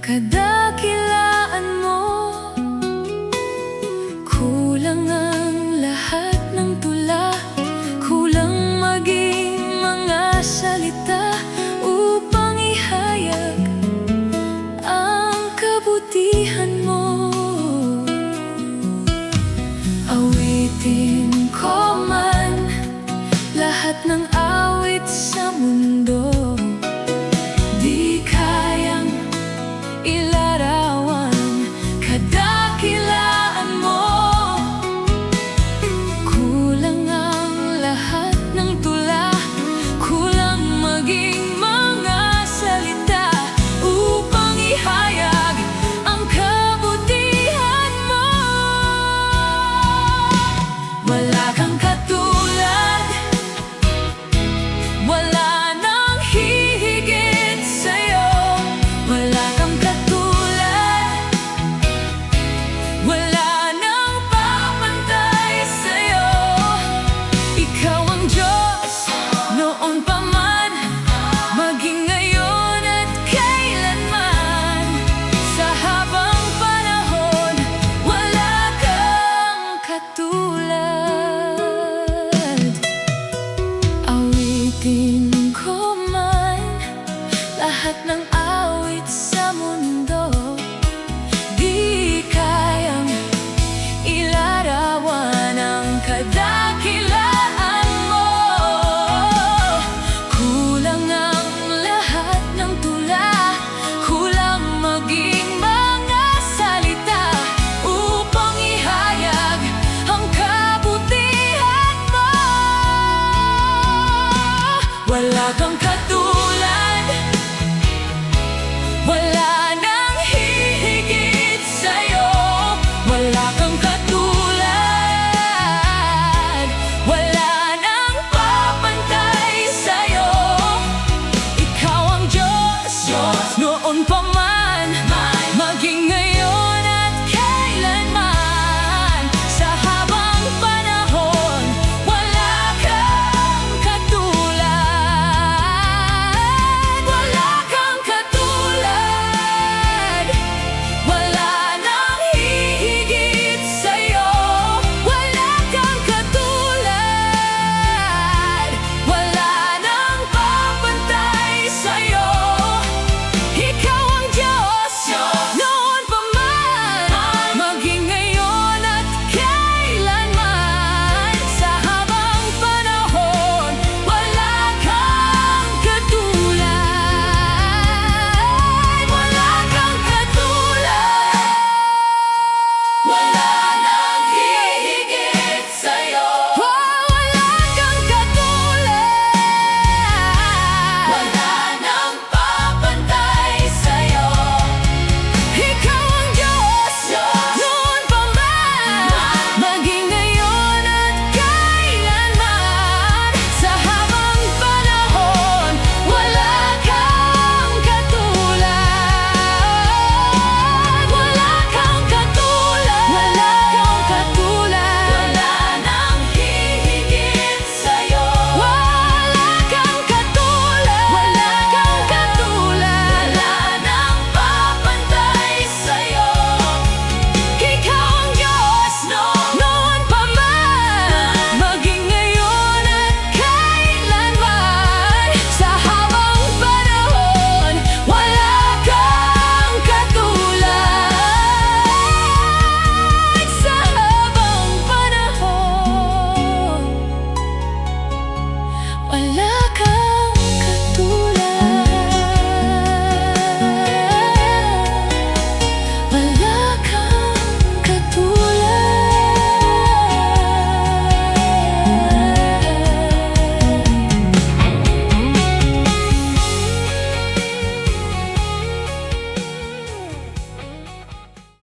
kadakilaan mo. Kulang ang lahat ng tula, kulang maging mga salita upang ihayag ang kabutihan mo. Awitin ko man lahat ng awit sa mundo, di kayang ilarawan kadakilaan mo. Kulang ang lahat ng tula, kulang maging mga salita upang ihayag ang kabutihan mo. Wala kang katulad, wala nang hihigit sa'yo. Wala kang katulad, wala nang papantay sa'yo. Ikaw ang Diyos, noon pa man, maging ngayon at kailanman. Sa habang panahon, wala kang katulad. Awitin ko man lahat ng awit sa mundo, di kayang ilarawan ang kadakilaan mo. Kulang ang lahat ng tula, kulang maging mga salita upang ihayag ang kabutihan mo. Wala kang katulad, wala nang hihigit sa'yo. Wala kang katulad, wala nang papantay sa'yo. Ikaw ang Diyos, noon pa man.